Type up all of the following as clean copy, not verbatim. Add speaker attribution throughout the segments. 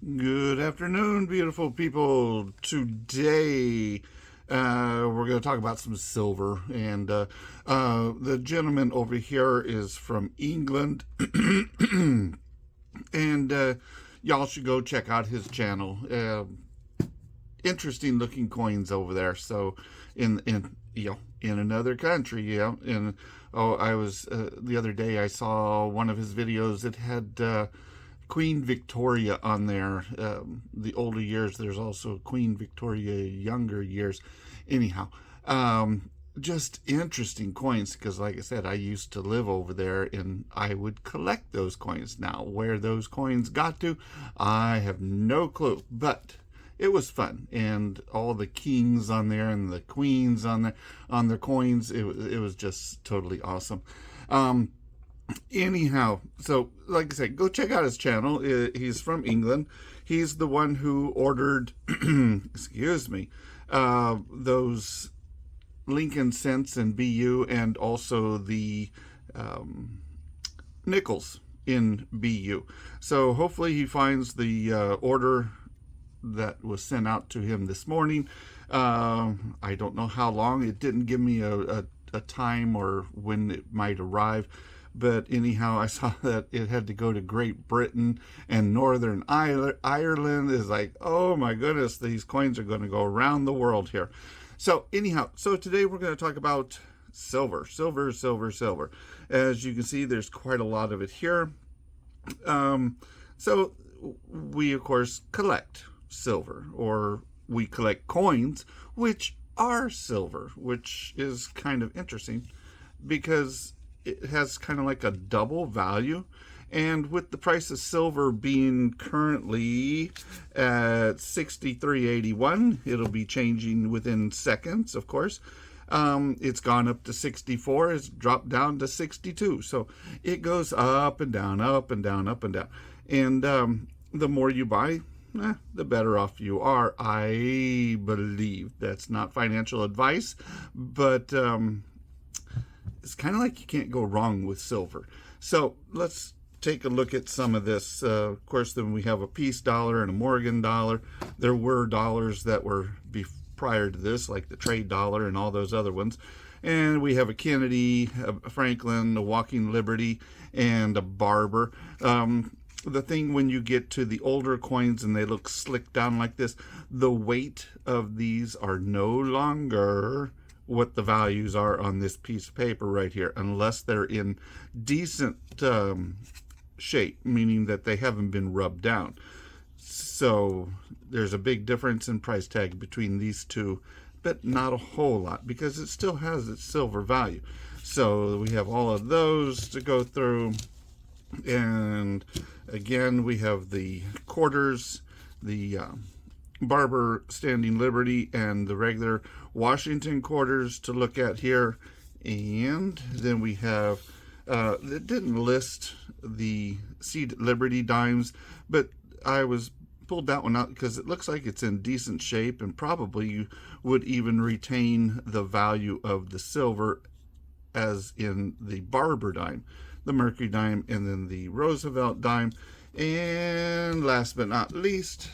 Speaker 1: Good afternoon, beautiful people. Today, we're going to talk about some silver. And the gentleman over here is from England. And y'all should go check out his channel. Interesting looking coins over there. So, in another country, And I was the other day I saw one of his videos. It had Queen Victoria on there. The older years. There's also Queen Victoria younger years. Anyhow, just interesting coins because, like I said, I used to live over there and I would collect those coins. Now, where those coins got to, I have no clue. But it was fun, and all the kings on there and the queens on there on their coins. It was just totally awesome. Anyhow, so like I said, go check out his channel. He's from England. He's the one who ordered, excuse me, those Lincoln cents and BU, and also the nickels in BU. So hopefully he finds the order that was sent out to him this morning. I don't know how long. It didn't give me a time or when it might arrive. But anyhow, I saw that it had to go to Great Britain and Northern Ireland. Is like, oh my goodness, these coins are going to go around the world here. So anyhow, so today we're going to talk about silver. Silver. As you can see, there's quite a lot of it here. So we, of course, collect silver, or we collect coins, which are silver, which is kind of interesting because it has kind of like a double value. And with the price of silver being currently at 63.81, it'll be changing within seconds, of course. It's gone up to 64, it's dropped down to 62. So it goes up and down, up and down, up and down. And the more you buy, the better off you are, I believe. That's not financial advice, but it's kind of like you can't go wrong with silver. So let's take a look at some of this. Of course, then we have a peace dollar and a Morgan dollar. There were dollars that were prior to this, like the trade dollar and all those other ones. And we have a Kennedy, a Franklin, a Walking Liberty, and a Barber. The thing when you get to the older coins and they look slicked down like this, the weight of these are no longer what the values are on this piece of paper right here, unless they're in decent shape, meaning that they haven't been rubbed down. So there's a big difference in price tag between these two, but not a whole lot because it still has its silver value. So we have all of those to go through. And again, we have the quarters, the Barber Standing Liberty, and the regular Washington quarters to look at here. And then we have, it didn't list the Seed Liberty dimes, but I was pulled that one out because it looks like it's in decent shape, and probably you would even retain the value of the silver as in the Barber dime, the Mercury dime, and then the Roosevelt dime. And last but not least,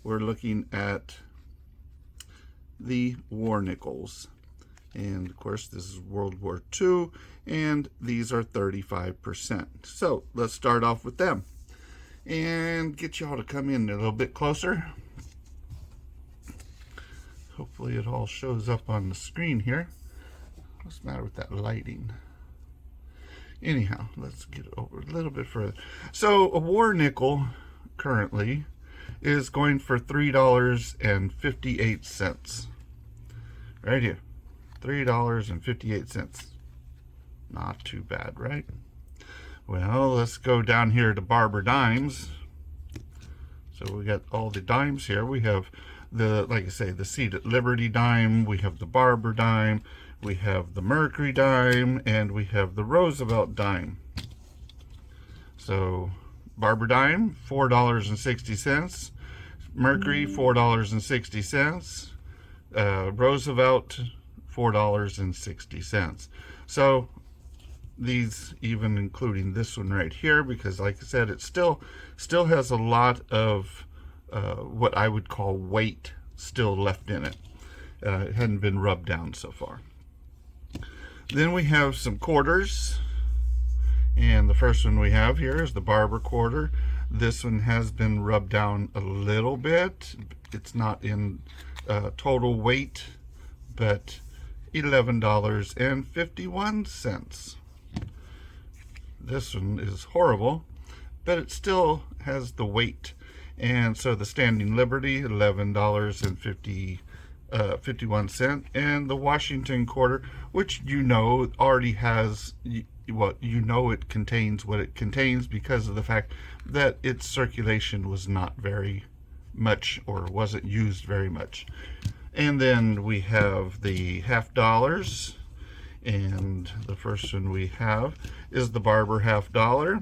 Speaker 1: we're looking at the war nickels. And of course, this is World War II, and these are 35%. So let's start off with them and get y'all to come in a little bit closer. Hopefully it all shows up on the screen here. What's the matter with that lighting? Anyhow, let's get over a little bit further. So a war nickel currently is going for $3.58. Right here, $3.58. Not too bad, right? Well, let's go down here to Barber dimes. So we got all the dimes here. We have the, like I say, the Seed Liberty dime. We have the Barber dime. We have the Mercury dime, and we have the Roosevelt dime. So Barber dime, $4.60. Mercury, $4.60. Roosevelt, $4.60. So these, even including this one right here, because like I said, it still has a lot of what I would call weight still left in it. It hadn't been rubbed down so far. Then we have some quarters, and the first one we have here is the Barber quarter. This one has been rubbed down a little bit. It's not in total weight, but $11.51. This one is horrible, but it still has the weight. And so the Standing Liberty, $11.51, and the Washington quarter, which already has it contains what it contains because of the fact that its circulation was not very much, or wasn't used very much. And then we have the half dollars, and the first one we have is the Barber half dollar,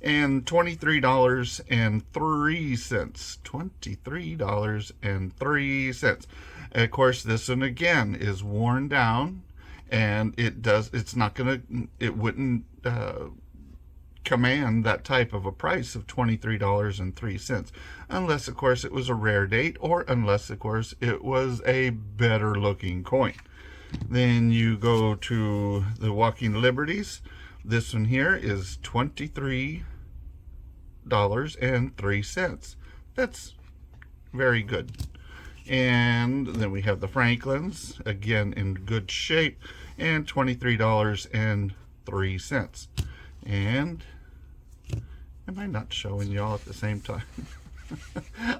Speaker 1: and $23.03. $23.03. Of course, this one again is worn down, and it wouldn't command that type of a price of $23.03, unless of course it was a rare date, or unless of course it was a better looking coin. Then you go to the Walking Liberties. This one here is $23.03. That's very good. And then we have the Franklins, again in good shape, and $23.03. And am I not showing y'all at the same time?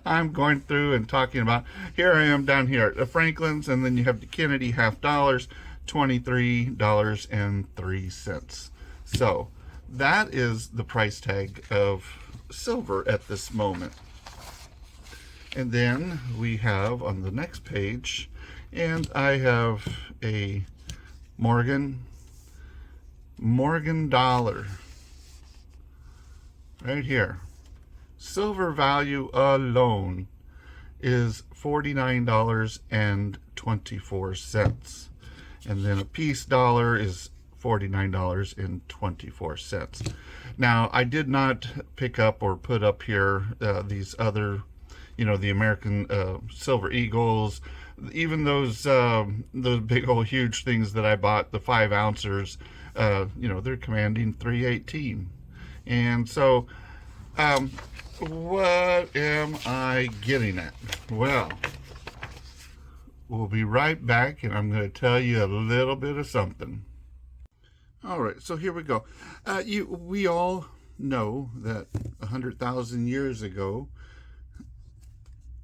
Speaker 1: I'm going through and talking about, here I am down here at the Franklins, and then you have the Kennedy half dollars, $23.03. So that is the price tag of silver at this moment. And then we have on the next page, and I have a Morgan dollar right here. Silver value alone is $49.24, and then a peace dollar is $49.24. Now, I did not pick up or put up here these other, the American Silver Eagles, even those big old huge things that I bought, the 5 ounces. They're commanding $3.18, and so what am I getting at? Well, we'll be right back, and I'm going to tell you a little bit of something. All right, so here we go. We all know that 100,000 years ago,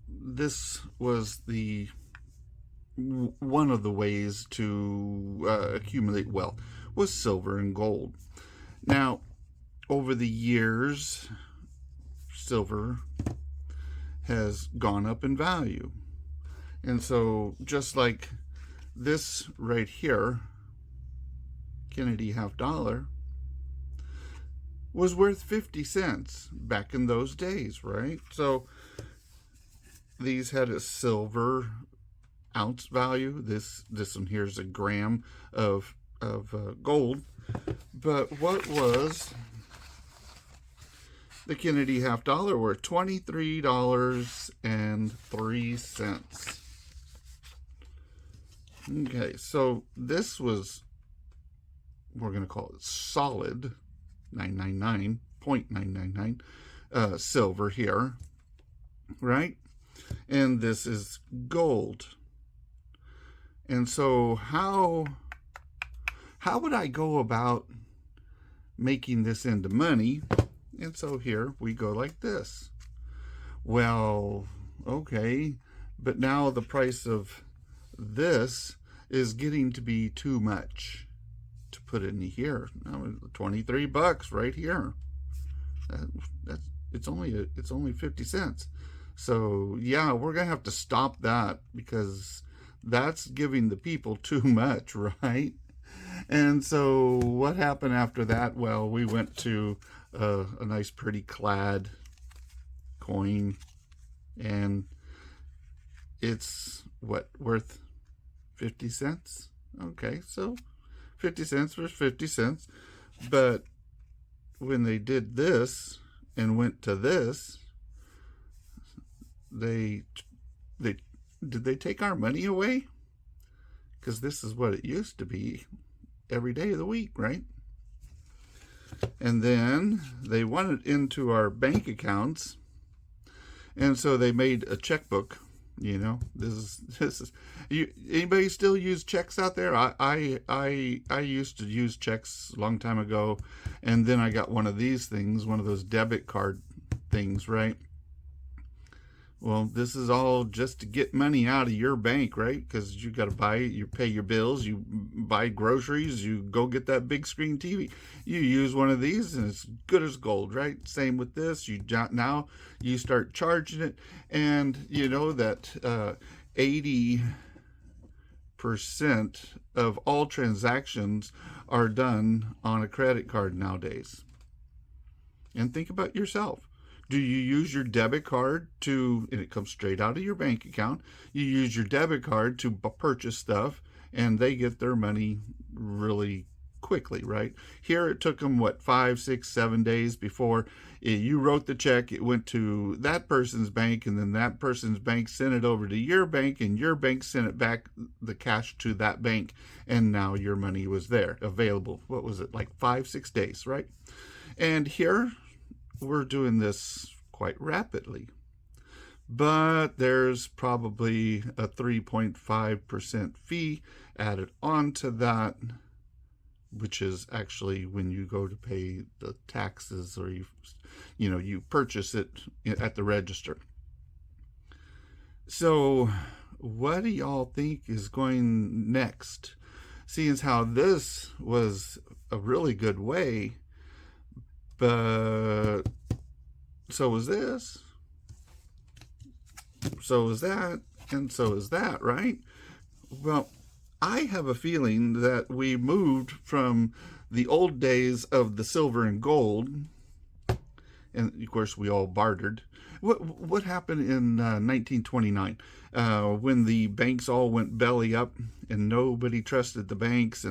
Speaker 1: this was one of the ways to accumulate wealth was silver and gold. Now, over the years, silver has gone up in value. And so just like this right here, Kennedy half dollar, was worth 50 cents back in those days, right? So these had a silver ounce value. This one here is a gram of gold. But what was the Kennedy half dollar worth? $23.03. Okay, so this was, we're going to call it solid 999.999 silver here, right? And this is gold. And so how would I go about making this into money? And so here we go like this. Well, okay, but now the price of this is getting to be too much to put in here. Now, $23 right here. It's only 50 cents. So yeah, we're gonna have to stop that, because that's giving the people too much, right? And so what happened after that? Well, we went to a nice pretty clad coin, and it's worth 50 cents. Okay, so 50 cents was 50 cents. But when they did this and went to this, they did they take our money away? Because this is what it used to be every day of the week, right? And then they wanted into our bank accounts, and so they made a checkbook. You know, this is you. Anybody still use checks out there? I used to use checks a long time ago, and then I got one of these things, one of those debit card things, right? Well, this is all just to get money out of your bank, right? Because you got to buy, you pay your bills, you buy groceries, you go get that big screen TV. You use one of these and it's good as gold, right? Same with this. Now you start charging it, and you know that 80% of all transactions are done on a credit card nowadays. And think about yourself. Do you use your debit card and it comes straight out of your bank account, you use your debit card to purchase stuff, and they get their money really quickly, right? Here it took them, 5, 6, 7 days before you wrote the check, it went to that person's bank, and then that person's bank sent it over to your bank, and your bank sent it back, the cash, to that bank, and now your money was there, available. What was it, like 5, 6 days, right? And here, we're doing this quite rapidly, but there's probably a 3.5% fee added onto that, which is actually when you go to pay the taxes, or you purchase it at the register. So what do y'all think is going next? Seeing as how this was a really good way, but so is this, so is that, and so is that, right? Well, I have a feeling that we moved from the old days of the silver and gold, and of course we all bartered. What happened in 1929 when the banks all went belly up and nobody trusted the banks,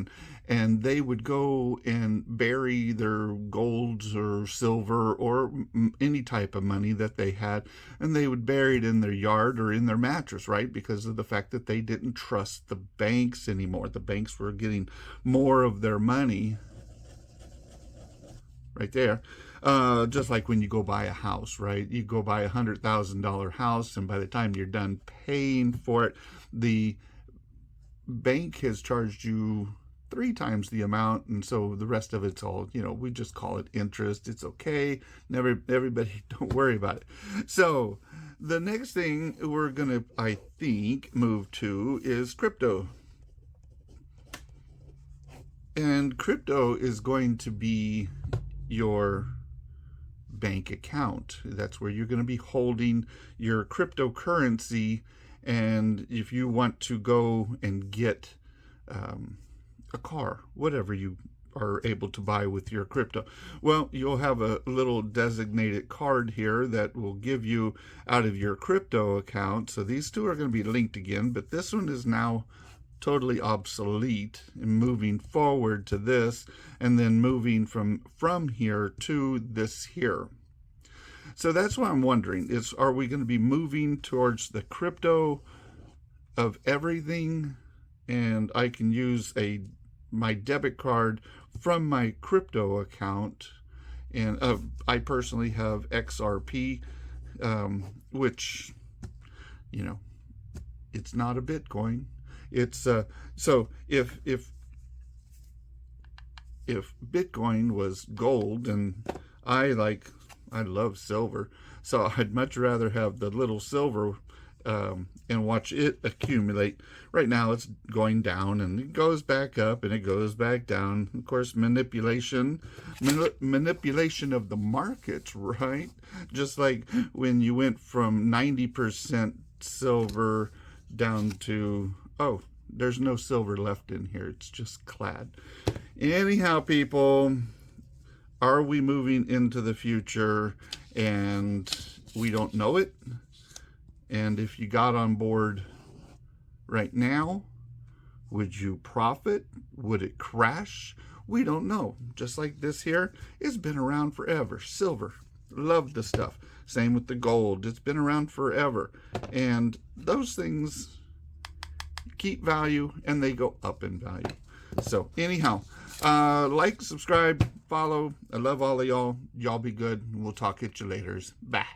Speaker 1: and they would go and bury their golds or silver or any type of money that they had, and they would bury it in their yard or in their mattress, right? Because of the fact that they didn't trust the banks anymore. The banks were getting more of their money right there. Just like when you go buy a house, right? You go buy $100,000 house, and by the time you're done paying for it, the bank has charged you 3 times the amount, and so the rest of it's all, we just call it interest. It's okay. Everybody, don't worry about it. So the next thing we're gonna, I think, move to is crypto. And crypto is going to be your bank account. That's where you're going to be holding your cryptocurrency, and if you want to go and get a car, whatever you are able to buy with your crypto, well, you'll have a little designated card here that will give you out of your crypto account. So these two are going to be linked again, but this one is now totally obsolete, and moving forward to this, and then moving from here to this here. So that's what I'm wondering is, are we going to be moving towards the crypto of everything, and I can use my debit card from my crypto account? And I personally have XRP, which, it's not a Bitcoin. It's so if Bitcoin was gold, and I love silver, so I'd much rather have the little silver and watch it accumulate. Right now it's going down, and it goes back up, and it goes back down. Of course, manipulation of the markets, right? Just like when you went from 90% silver down to, oh, there's no silver left in here, it's just clad. Anyhow, people, are we moving into the future and we don't know it? And if you got on board right now, Would you profit? Would it crash? We don't know. Just like this here, it's been around forever. Silver, love the stuff. Same with the gold. It's been around forever. And those things keep value and they go up in value. So anyhow, like, subscribe, follow. I love all of y'all. Y'all be good. We'll talk at you later. Bye.